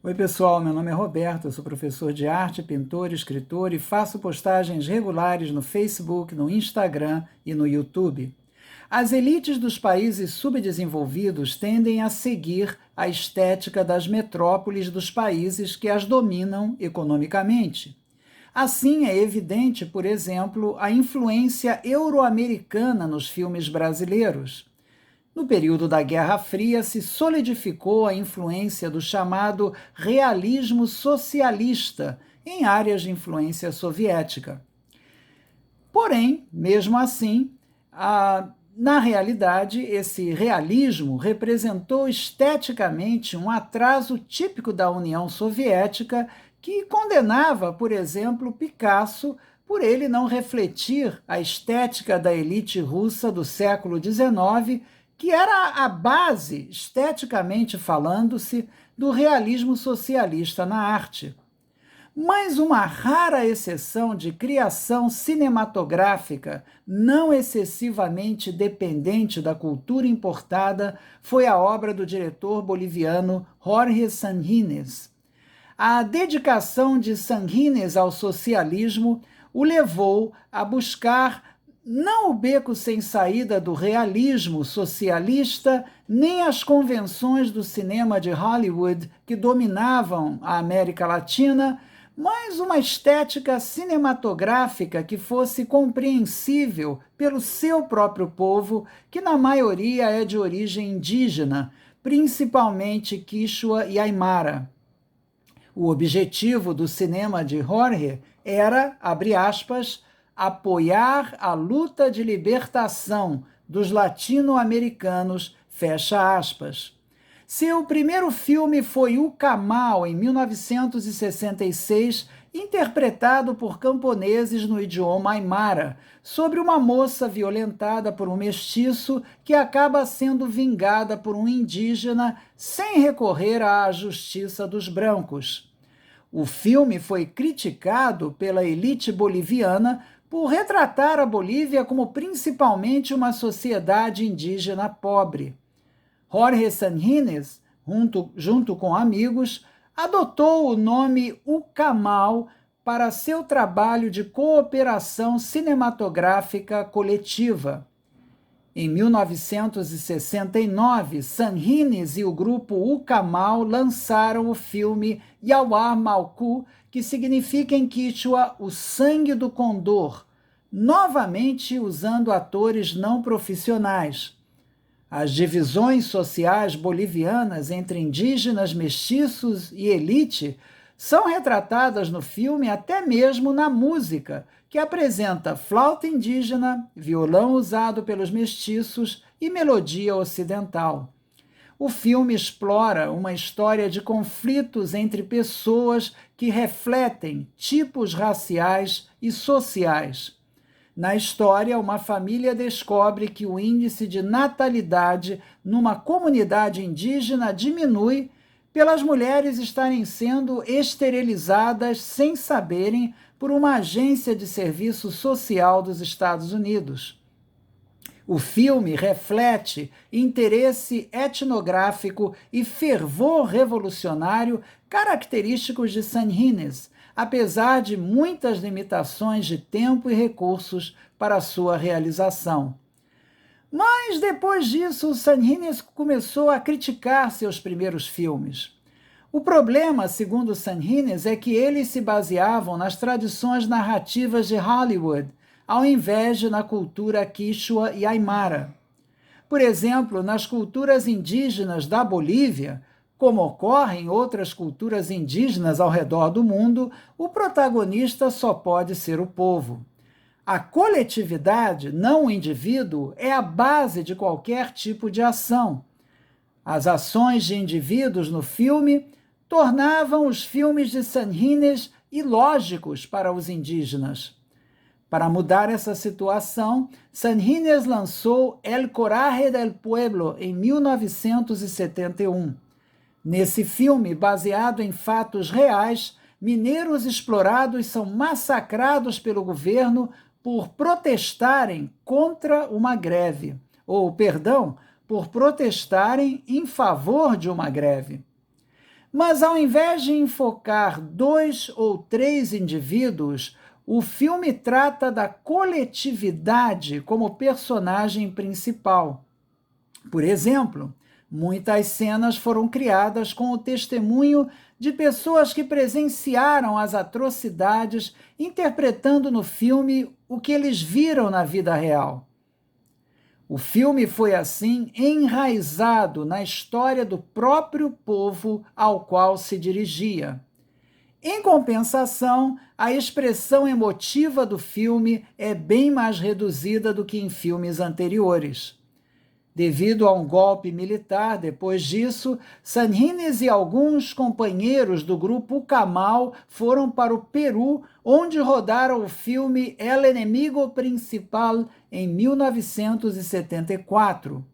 Oi pessoal, meu nome é Roberto, eu sou professor de arte, pintor, escritor e faço postagens regulares no Facebook, no Instagram e no YouTube. As elites dos países subdesenvolvidos tendem a seguir a estética das metrópoles dos países que as dominam economicamente. Assim, é evidente, por exemplo, a influência euro-americana nos filmes brasileiros. No período da Guerra Fria, se solidificou a influência do chamado realismo socialista em áreas de influência soviética. Porém, mesmo assim, na realidade, esse realismo representou esteticamente um atraso típico da União Soviética, que condenava, por exemplo, Picasso por ele não refletir a estética da elite russa do século XIX, que era a base, esteticamente falando-se, do realismo socialista na arte. Mas uma rara exceção de criação cinematográfica não excessivamente dependente da cultura importada foi a obra do diretor boliviano Jorge Sanguínez. A dedicação de Sanguínez ao socialismo o levou a buscar não o beco sem saída do realismo socialista, nem as convenções do cinema de Hollywood que dominavam a América Latina, mas uma estética cinematográfica que fosse compreensível pelo seu próprio povo, que na maioria é de origem indígena, principalmente Quichua e Aymara. O objetivo do cinema de Jorge era, abre aspas, apoiar a luta de libertação dos latino-americanos, fecha aspas. Seu primeiro filme foi O Camal, em 1966, interpretado por camponeses no idioma aimara, sobre uma moça violentada por um mestiço que acaba sendo vingada por um indígena sem recorrer à justiça dos brancos. O filme foi criticado pela elite boliviana por retratar a Bolívia como principalmente uma sociedade indígena pobre. Jorge Sanguínez, junto com amigos, adotou o nome Ucamal para seu trabalho de cooperação cinematográfica coletiva. Em 1969, Sanguínez e o grupo Ucamal lançaram o filme Yawar Malku, que significa em quichua o sangue do condor, novamente usando atores não profissionais. As divisões sociais bolivianas entre indígenas, mestiços e elite são retratadas no filme até mesmo na música, que apresenta flauta indígena, violão usado pelos mestiços e melodia ocidental. O filme explora uma história de conflitos entre pessoas que refletem tipos raciais e sociais. Na história, uma família descobre que o índice de natalidade numa comunidade indígena diminui pelas mulheres estarem sendo esterilizadas sem saberem por uma agência de serviço social dos Estados Unidos. O filme reflete interesse etnográfico e fervor revolucionário característicos de Sanguínez, apesar de muitas limitações de tempo e recursos para sua realização. Mas depois disso, Sanguínez começou a criticar seus primeiros filmes. O problema, segundo Sanguínez, é que eles se baseavam nas tradições narrativas de Hollywood, ao invés de na cultura quichua e aimara. Por exemplo, nas culturas indígenas da Bolívia, como ocorre em outras culturas indígenas ao redor do mundo, o protagonista só pode ser o povo. A coletividade, não o indivíduo, é a base de qualquer tipo de ação. As ações de indivíduos no filme tornavam os filmes de Sanguínez ilógicos para os indígenas. Para mudar essa situação, Sanguínez lançou El Coraje del Pueblo em 1971. Nesse filme, baseado em fatos reais, mineiros explorados são massacrados pelo governo por protestarem contra uma greve, por protestarem em favor de uma greve. Mas ao invés de enfocar 2 ou 3 indivíduos, o filme trata da coletividade como personagem principal. Por exemplo, muitas cenas foram criadas com o testemunho de pessoas que presenciaram as atrocidades, interpretando no filme o que eles viram na vida real. O filme foi, assim, enraizado na história do próprio povo ao qual se dirigia. Em compensação, a expressão emotiva do filme é bem mais reduzida do que em filmes anteriores. Devido a um golpe militar, depois disso, Sanhines e alguns companheiros do grupo Ucamal foram para o Peru, onde rodaram o filme El Enemigo Principal em 1974.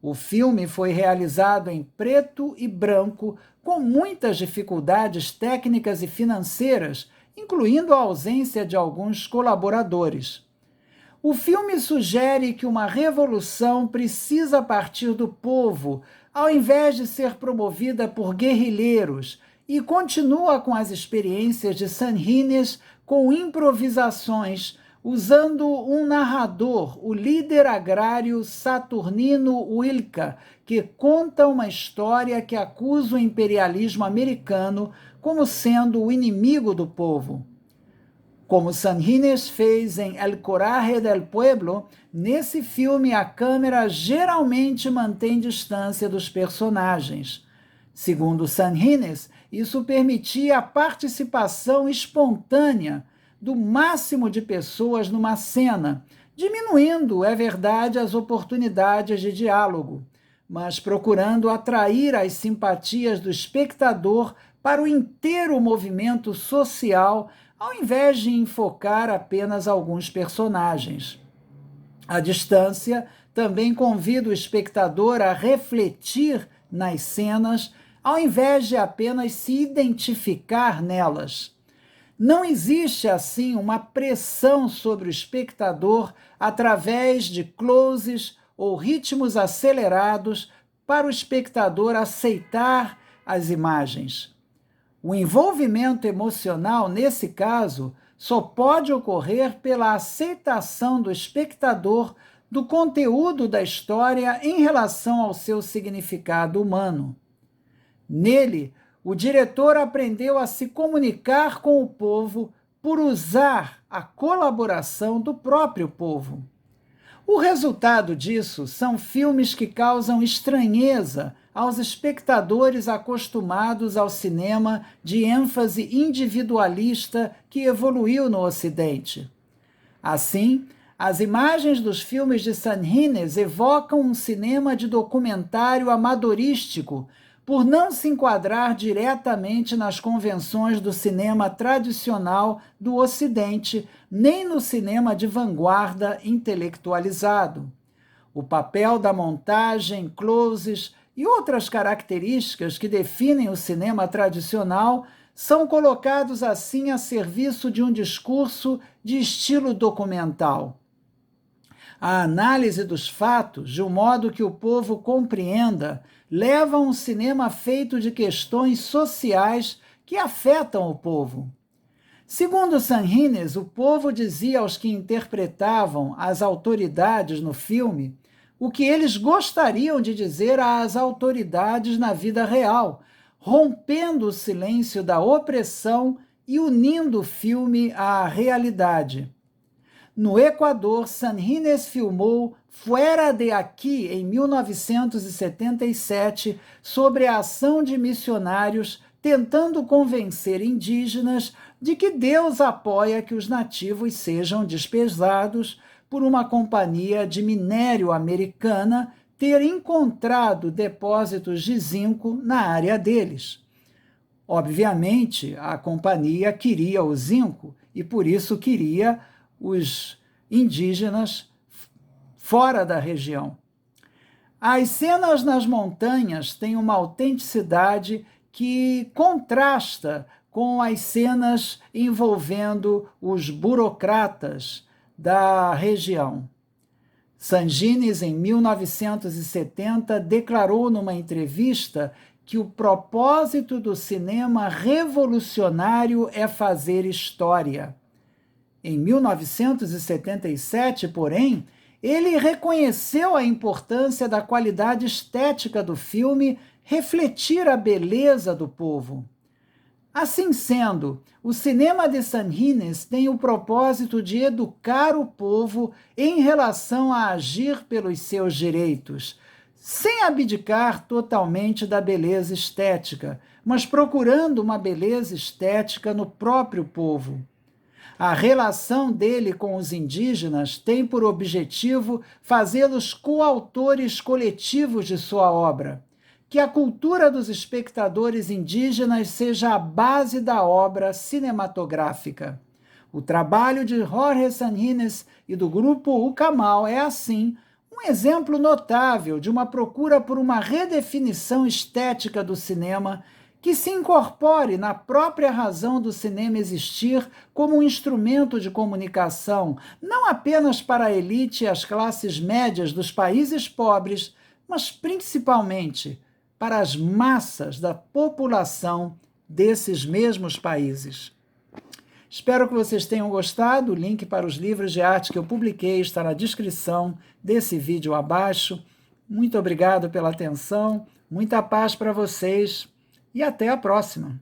O filme foi realizado em preto e branco, com muitas dificuldades técnicas e financeiras, incluindo a ausência de alguns colaboradores. O filme sugere que uma revolução precisa partir do povo, ao invés de ser promovida por guerrilheiros, e continua com as experiências de Sanhines com improvisações, usando um narrador, o líder agrário Saturnino Wilka, que conta uma história que acusa o imperialismo americano como sendo o inimigo do povo. Como Sanhines fez em El Coraje del Pueblo, nesse filme a câmera geralmente mantém distância dos personagens. Segundo Sanhines, isso permitia a participação espontânea do máximo de pessoas numa cena, diminuindo, é verdade, as oportunidades de diálogo, mas procurando atrair as simpatias do espectador para o inteiro movimento social, ao invés de enfocar apenas alguns personagens. A distância também convida o espectador a refletir nas cenas, ao invés de apenas se identificar nelas. Não existe, assim, uma pressão sobre o espectador através de closes ou ritmos acelerados para o espectador aceitar as imagens. O envolvimento emocional, nesse caso, só pode ocorrer pela aceitação do espectador do conteúdo da história em relação ao seu significado humano. Nele, o diretor aprendeu a se comunicar com o povo por usar a colaboração do próprio povo. O resultado disso são filmes que causam estranheza aos espectadores acostumados ao cinema de ênfase individualista que evoluiu no Ocidente. Assim, as imagens dos filmes de Sanhines evocam um cinema de documentário amadorístico, por não se enquadrar diretamente nas convenções do cinema tradicional do Ocidente, nem no cinema de vanguarda intelectualizado. O papel da montagem, closes e outras características que definem o cinema tradicional são colocados assim a serviço de um discurso de estilo documental. A análise dos fatos, de um modo que o povo compreenda, leva a um cinema feito de questões sociais que afetam o povo. Segundo Sanhines, o povo dizia aos que interpretavam as autoridades no filme o que eles gostariam de dizer às autoridades na vida real, rompendo o silêncio da opressão e unindo o filme à realidade. No Equador, Sanhines filmou Fuera de Aqui, em 1977, sobre a ação de missionários tentando convencer indígenas de que Deus apoia que os nativos sejam despejados por uma companhia de minério americana ter encontrado depósitos de zinco na área deles. Obviamente, a companhia queria o zinco e, por isso, queria os indígenas fora da região. As cenas nas montanhas têm uma autenticidade que contrasta com as cenas envolvendo os burocratas da região. Sanhines, em 1970, declarou numa entrevista que o propósito do cinema revolucionário é fazer história. Em 1977, porém, ele reconheceu a importância da qualidade estética do filme refletir a beleza do povo. Assim sendo, o cinema de Sanhines tem o propósito de educar o povo em relação a agir pelos seus direitos, sem abdicar totalmente da beleza estética, mas procurando uma beleza estética no próprio povo. A relação dele com os indígenas tem por objetivo fazê-los coautores coletivos de sua obra. Que a cultura dos espectadores indígenas seja a base da obra cinematográfica. O trabalho de Jorge Sanhines e do grupo Ucamal é, assim, um exemplo notável de uma procura por uma redefinição estética do cinema que se incorpore na própria razão do cinema existir como um instrumento de comunicação, não apenas para a elite e as classes médias dos países pobres, mas principalmente para as massas da população desses mesmos países. Espero que vocês tenham gostado. O link para os livros de arte que eu publiquei está na descrição desse vídeo abaixo. Muito obrigado pela atenção, muita paz para vocês e até a próxima!